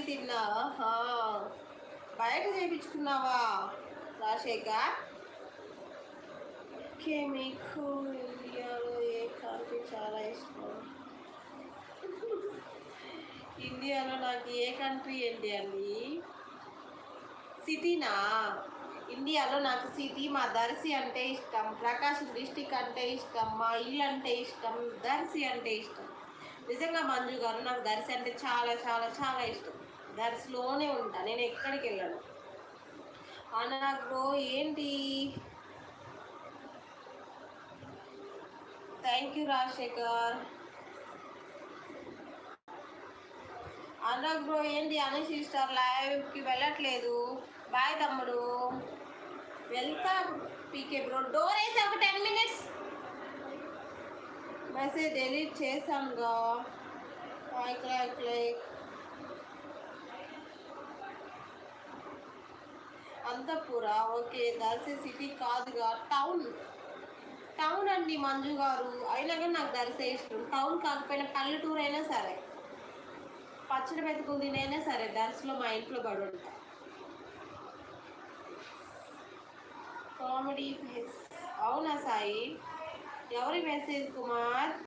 తిన్నా. బయట చేయించుకున్నావా రాజశేఖర్? ఓకే, మీకు ఇండియాలో ఏ కంట్రీ చాలా ఇష్టం? ఇండియాలో నాకు ఏ కంట్రీ ఏంటి అండి? సిటీనా? ఇండియాలో నాకు సిటీ మా దర్శి అంటే ఇష్టం, ప్రకాశం డిస్టిక్ అంటే ఇష్టం, మా ఇల్లు అంటే ఇష్టం, దర్శి అంటే ఇష్టం. నిజంగా మంజు గారు, నాకు దర్శి అంటే చాలా చాలా చాలా ఇష్టం. దర్శిలోనే ఉంటా, నేను ఎక్కడికి వెళ్ళను. అనగ్రో ఏంటి? Thank you Rajasekhar. Anurag bro ఏంటి అని సిస్టర్ లైవ్కి వెళ్ళట్లేదు? బాయ్ తమ్ముడు, వెల్కమ్. పీకే బ్రో డోర్ వేసి ఒక 10 minutes. మెసేజ్ డిలీట్ చేశానుగా. లైక్ అంతపుర. ఓకే, దర్శి సిటీ కాదుగా, టౌన్ అండి మంజు గారు. అయినా కానీ నాకు దర్శి ఇష్టం. టౌన్ కాకపోయినా పల్లెటూరు అయినా సరే, పచ్చడి మెతుకులు తినైనా సరే దర్శిలో మా ఇంట్లో పడి ఉంటా. Comedy face. అవునా సాయి? ఎవరి మెసేజ్ కుమార్?